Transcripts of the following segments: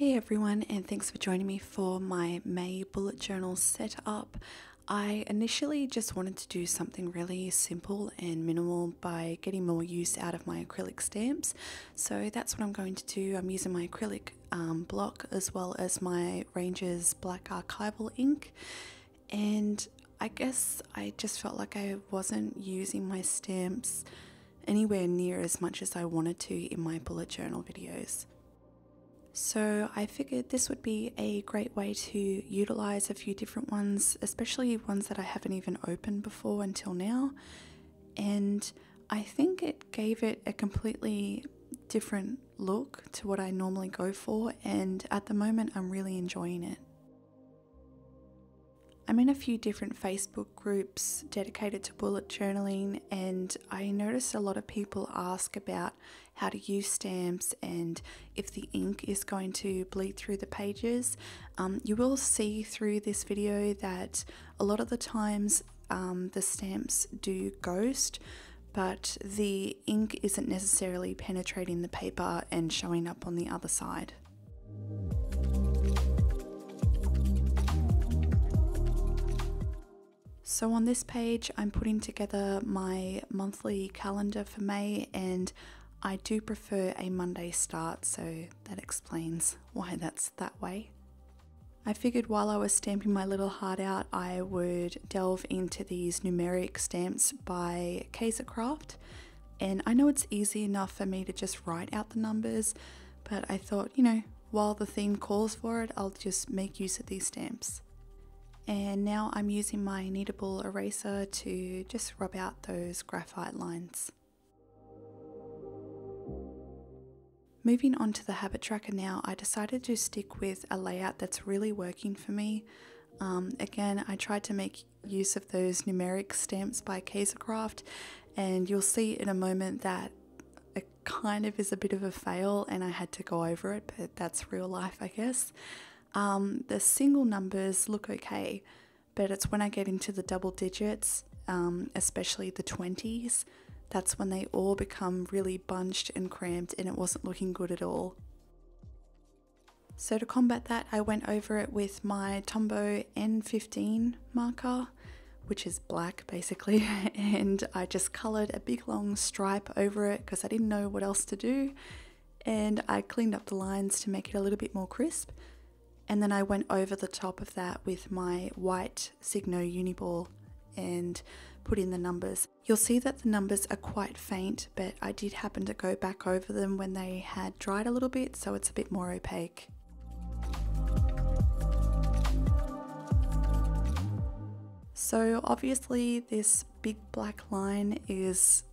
Hey everyone, and thanks for joining me for my May bullet journal setup. I initially just wanted to do something really simple and minimal by getting more use out of my acrylic stamps. So that's what I'm going to do. I'm using my acrylic block as well as my Ranger's black archival ink. And I guess I just felt like I wasn't using my stamps anywhere near as much as I wanted to in my bullet journal videos. So I figured this would be a great way to utilize a few different ones, especially ones that I haven't even opened before until now. And I think it gave it a completely different look to what I normally go for, and at the moment I'm really enjoying it. I'm in a few different Facebook groups dedicated to bullet journaling, and I notice a lot of people ask about how to use stamps and if the ink is going to bleed through the pages. You will see through this video that a lot of the times the stamps do ghost, but the ink isn't necessarily penetrating the paper and showing up on the other side. So on this page, I'm putting together my monthly calendar for May, and I do prefer a Monday start, so that explains why that's that way. I figured while I was stamping my little heart out, I would delve into these numeric stamps by Kaisercraft. And I know it's easy enough for me to just write out the numbers, but I thought, while the theme calls for it, I'll just make use of these stamps. And now I'm using my kneadable eraser to just rub out those graphite lines. Moving on to the habit tracker now, I decided to stick with a layout that's really working for me. Again, I tried to make use of those numeric stamps by Kaisercraft, and you'll see in a moment that it kind of is a bit of a fail and I had to go over it, but that's real life, I guess. The single numbers look okay, but it's when I get into the double digits, especially the 20s, that's when they all become really bunched and cramped and it wasn't looking good at all. So to combat that, I went over it with my Tombow N15 marker, which is black basically, and I just coloured a big long stripe over it because I didn't know what else to do, and I cleaned up the lines to make it a little bit more crisp. And then I went over the top of that with my white Signo Uniball and put in the numbers. You'll see that the numbers are quite faint, but I did happen to go back over them when they had dried a little bit, so it's a bit more opaque. So obviously this big black line is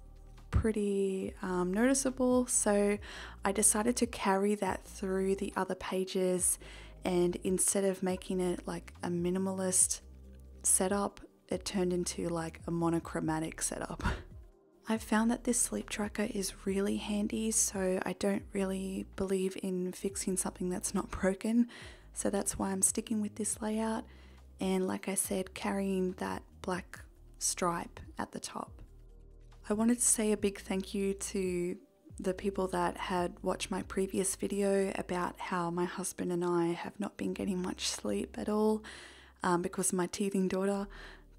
pretty noticeable, so I decided to carry that through the other pages, and instead of making it like a minimalist setup, it turned into like a monochromatic setup. I've found that this sleep tracker is really handy, so I don't really believe in fixing something that's not broken, so that's why I'm sticking with this layout, and like I said, carrying that black stripe at the top. I wanted to say a big thank you to the people that had watched my previous video about how my husband and I have not been getting much sleep at all because of my teething daughter,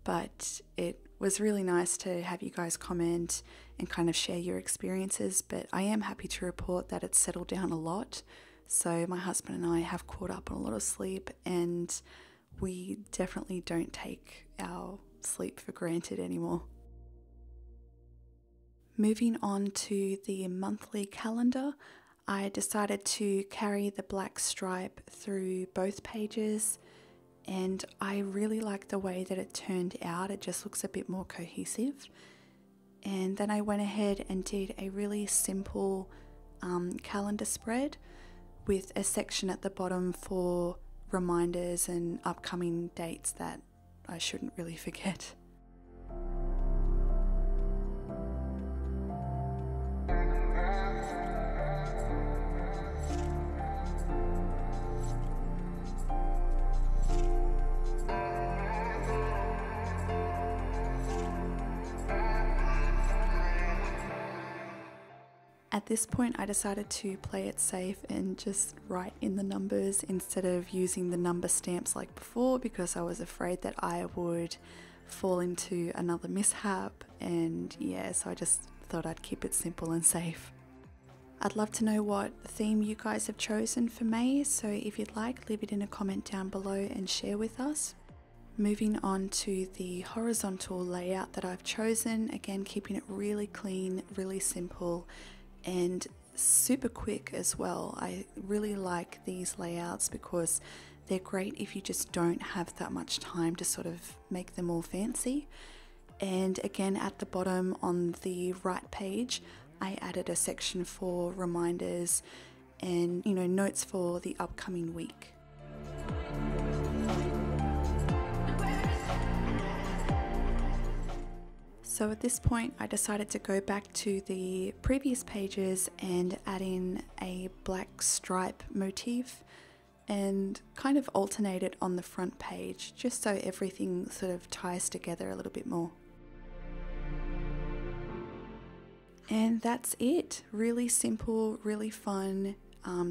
but it was really nice to have you guys comment and kind of share your experiences. But I am happy to report that it's settled down a lot, so my husband and I have caught up on a lot of sleep, and we definitely don't take our sleep for granted anymore. Moving on to the monthly calendar, I decided to carry the black stripe through both pages, and I really like the way that it turned out. It just looks a bit more cohesive. And then I went ahead and did a really simple calendar spread with a section at the bottom for reminders and upcoming dates that I shouldn't really forget. At this point I decided to play it safe and just write in the numbers instead of using the number stamps like before, because I was afraid that I would fall into another mishap, and yeah, so I just thought I'd keep it simple and safe. I'd love to know what theme you guys have chosen for May, so if you'd like, leave it in a comment down below and share with us. Moving on to the horizontal layout that I've chosen, again keeping it really clean, really simple and super quick as well. I really like these layouts because they're great if you just don't have that much time to sort of make them all fancy. And again, at the bottom on the right page, I added a section for reminders and, you know, notes for the upcoming week. So at this point I decided to go back to the previous pages and add in a black stripe motif and kind of alternate it on the front page, just so everything sort of ties together a little bit more. And that's it. Really simple, really fun,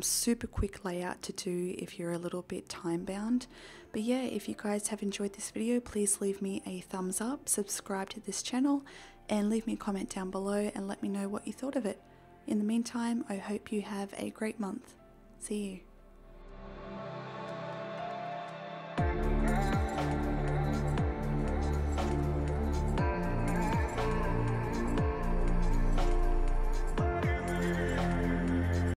super quick layout to do if you're a little bit time bound. But yeah, if you guys have enjoyed this video, please leave me a thumbs up, subscribe to this channel, and leave me a comment down below and let me know what you thought of it. In the meantime, I hope you have a great month. See you.